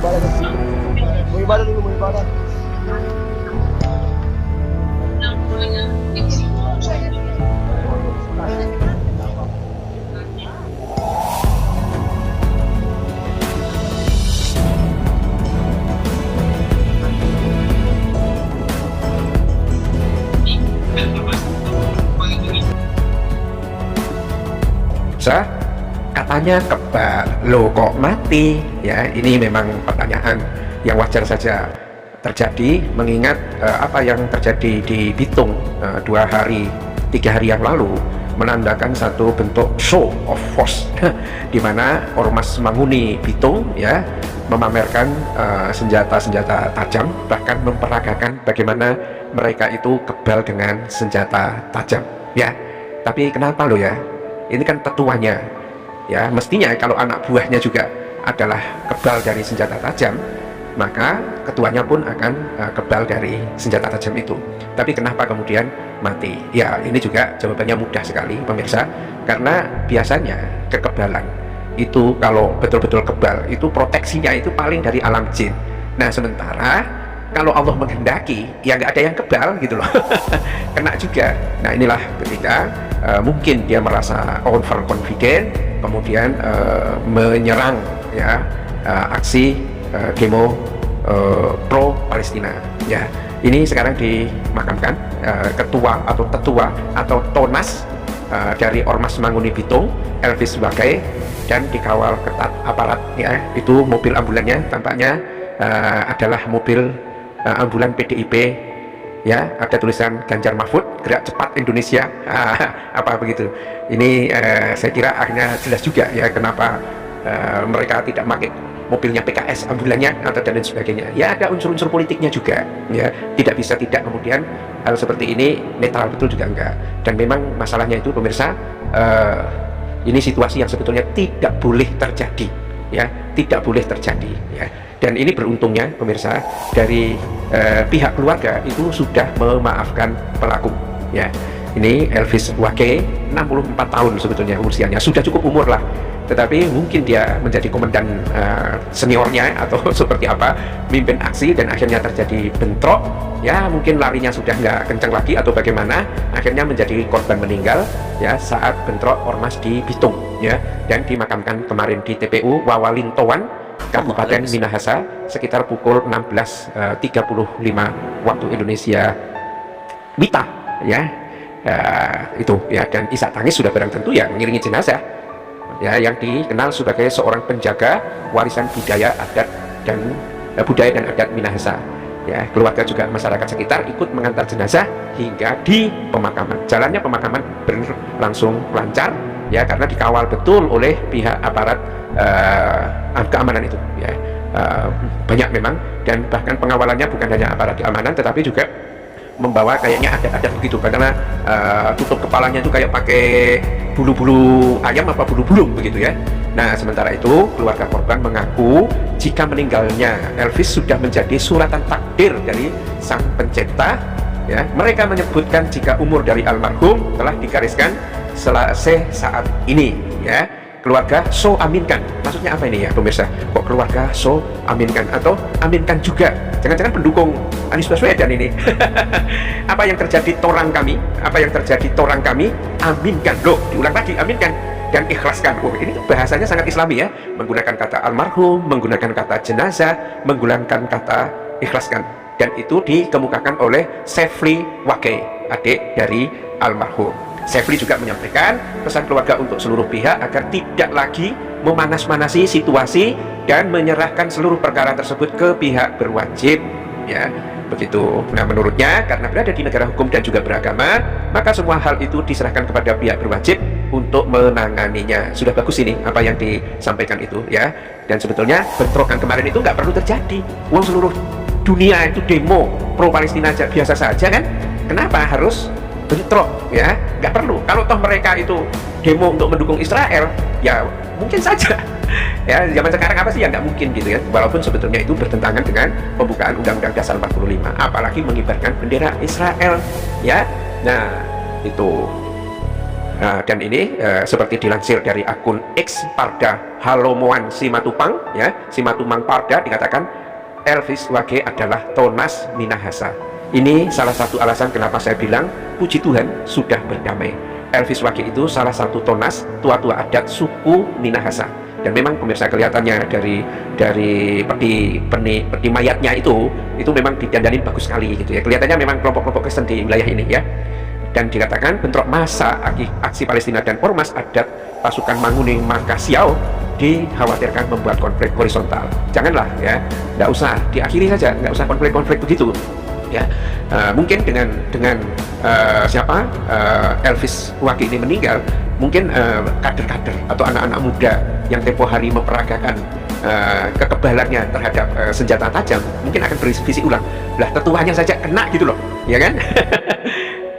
Mau ibadah dulu, mau ibadah. Katanya kebal, loh kok mati? Ya, ini memang pertanyaan yang wajar saja terjadi mengingat apa yang terjadi di Bitung 2 hari 3 hari yang lalu menandakan satu bentuk show of force di mana Ormas Manguni Bitung ya memamerkan senjata-senjata tajam, bahkan memperagakan bagaimana mereka itu kebal dengan senjata tajam ya. Tapi kenapa lo ya? Ini kan tetuanya ya, mestinya kalau anak buahnya juga adalah kebal dari senjata tajam, maka ketuanya pun akan kebal dari senjata tajam itu. Tapi kenapa kemudian mati? Ya, ini juga jawabannya mudah sekali pemirsa, karena biasanya kekebalan itu kalau betul-betul kebal itu proteksinya itu paling dari alam jin. Nah, sementara kalau Allah menghendaki ya nggak ada yang kebal gitu loh. Kena juga. Nah, inilah ketika mungkin dia merasa overconfident, kemudian menyerang ya aksi demo pro Palestina ya. Ini sekarang dimakamkan ketua atau tetua atau tonas dari Ormas Manguni Bitung, Elvis Wagai, dan dikawal ketat aparat ya. Itu mobil ambulannya tampaknya adalah mobil ambulan PDIP ya, ada tulisan Ganjar Mahfud gerak cepat Indonesia apa begitu. Ini saya kira akhirnya jelas juga ya kenapa mereka tidak pakai mobilnya PKS ambulannya atau dan lain sebagainya ya. Ada unsur-unsur politiknya juga ya, tidak bisa tidak kemudian hal seperti ini netral betul juga enggak. Dan memang masalahnya itu pemirsa, ini situasi yang sebetulnya tidak boleh terjadi ya, tidak boleh terjadi ya. Dan ini beruntungnya pemirsa dari pihak keluarga itu sudah memaafkan pelaku ya. Ini Elvis Wagai 64 tahun sebetulnya usianya, sudah cukup umur lah, tetapi mungkin dia menjadi komandan seniornya atau seperti apa, mimpin aksi dan akhirnya terjadi bentrok ya, mungkin larinya sudah nggak kencang lagi atau bagaimana, akhirnya menjadi korban meninggal ya saat bentrok ormas di Bitung ya, dan dimakamkan kemarin di TPU Wawalintoan, Kabupaten Minahasa sekitar pukul 16.35 waktu Indonesia WITA ya. Itu ya, dan isak tangis sudah barang tentu ya mengiringi jenazah ya, yang dikenal sebagai seorang penjaga warisan budaya adat dan budaya dan adat Minahasa ya. Keluarga juga masyarakat sekitar ikut mengantar jenazah hingga di pemakaman. Jalannya pemakaman berlangsung lancar ya, karena dikawal betul oleh pihak aparat keamanan itu ya. Banyak memang, dan bahkan pengawalannya bukan hanya aparat keamanan tetapi juga membawa kayaknya adat-adat begitu, karena tutup kepalanya itu kayak pakai bulu-bulu ayam apa bulu burung begitu ya. Nah, sementara itu keluarga korban mengaku jika meninggalnya Elvis sudah menjadi suratan takdir dari sang pencipta ya. Mereka menyebutkan jika umur dari almarhum telah digariskan selesai saat ini ya. Keluarga so aminkan, maksudnya apa ini ya pemirsa? Kok keluarga so aminkan atau aminkan juga? Jangan-jangan pendukung Anies Baswedan ini. Apa yang terjadi torang kami, apa yang terjadi torang kami, aminkan. Loh, diulang lagi, aminkan dan ikhlaskan. Oh, ini bahasanya sangat islami ya, menggunakan kata almarhum, menggunakan kata jenazah, menggunakan kata ikhlaskan, dan itu dikemukakan oleh Sefli Wagai, adik dari almarhum. Sefli juga menyampaikan pesan keluarga untuk seluruh pihak agar tidak lagi memanas-manasi situasi dan menyerahkan seluruh perkara tersebut ke pihak berwajib ya, begitu. Nah, menurutnya karena berada di negara hukum dan juga beragama, maka semua hal itu diserahkan kepada pihak berwajib untuk menanganinya. Sudah bagus ini apa yang disampaikan itu ya. Dan sebetulnya bentrokan kemarin itu nggak perlu terjadi. Uang seluruh dunia itu demo pro Palestina aja biasa saja kan, kenapa harus bentrok ya? Nggak perlu. Kalau toh mereka itu demo untuk mendukung Israel ya mungkin saja ya. Zaman sekarang apa sih yang nggak mungkin gitu ya, walaupun sebetulnya itu bertentangan dengan pembukaan Undang-Undang Dasar 45, apalagi mengibarkan bendera Israel ya. Nah itu Dan ini seperti dilansir dari akun X Parda Halomoan Simatupang, ya, Simatumang Parda, dikatakan Elvis Wage adalah Tonas Minahasa. Ini salah satu alasan kenapa saya bilang puji Tuhan sudah berdamai. Elvis Wage itu salah satu Tonas tua-tua adat suku Minahasa. Dan memang pemirsa, kelihatannya dari peti mayatnya itu memang didandanin bagus sekali gitu ya. Kelihatannya memang kelompok-kelompok Kristen di wilayah ini ya. Dan dikatakan bentrok massa aksi Palestina dan ormas adat pasukan Manguning Makasiau dikhawatirkan membuat konflik horizontal. Janganlah ya, nggak usah, diakhiri saja, nggak usah konflik-konflik begitu ya. Mungkin dengan Elvis Wage ini meninggal, mungkin kader-kader atau anak-anak muda yang tempo hari memperagakan kekebalannya terhadap senjata tajam mungkin akan bervisi ulang, lah tetuanya saja kena gitu loh, ya kan?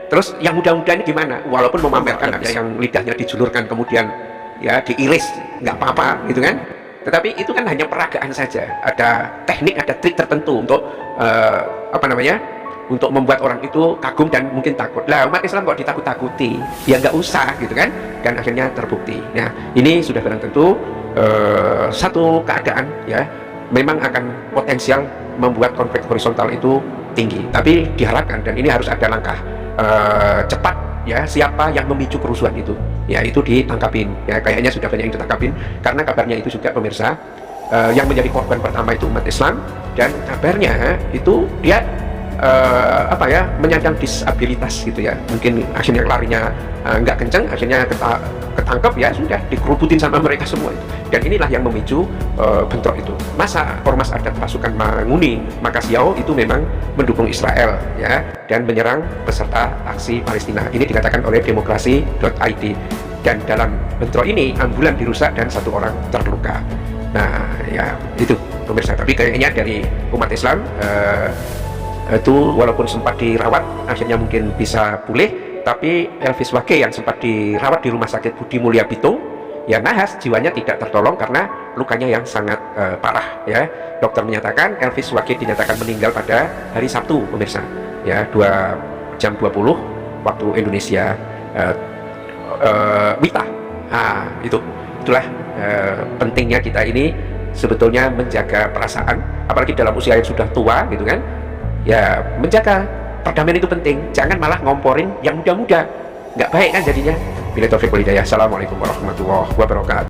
Terus yang muda-muda ini gimana? Walaupun memamerkan, ada yang lidahnya dijulurkan kemudian ya diiris, nggak apa-apa gitu kan? Tetapi itu kan hanya peragaan saja, ada teknik, ada trik tertentu untuk untuk membuat orang itu kagum dan mungkin takut. Lah umat Islam kok ditakut-takuti? Ya nggak usah gitu kan? Dan akhirnya terbukti. Nah ini sudah barang tentu satu keadaan ya, memang akan potensial membuat konflik horizontal itu tinggi. Tapi diharapkan, dan ini harus ada langkah cepat ya, siapa yang memicu kerusuhan itu ya, itu ditangkapin ya. Kayaknya sudah banyak yang ditangkapin, karena kabarnya itu juga pemirsa, yang menjadi korban pertama itu umat Islam, dan kabarnya itu dia menyandang disabilitas gitu ya. Mungkin akhirnya larinya nggak kenceng, akhirnya ketangkep ya, sudah dikerubutin sama mereka semua itu. Dan inilah yang memicu bentrok itu. Masa ormas adat pasukan Manguning Makasiau itu memang mendukung Israel ya, dan menyerang peserta aksi Palestina. Ini dikatakan oleh demokrasi.id. Dan dalam bentrok ini ambulan dirusak dan 1 orang terluka. Nah ya itu pemirsa. Tapi kayaknya dari umat Islam itu walaupun sempat dirawat akhirnya mungkin bisa pulih, tapi Elvis Wage yang sempat dirawat di Rumah Sakit Budi Mulya Bitung ya nahas, jiwanya tidak tertolong karena lukanya yang sangat parah ya. Dokter menyatakan Elvis Wage dinyatakan meninggal pada hari Sabtu pemirsa ya, 2 jam 20 waktu Indonesia WITA. Itulah pentingnya kita ini sebetulnya menjaga perasaan, apalagi dalam usia yang sudah tua gitu kan ya. Menjaga perdamaian itu penting, jangan malah ngomporin yang muda-muda, nggak baik kan jadinya. Bila taufiq wal hidayah. Assalamualaikum warahmatullahi wabarakatuh.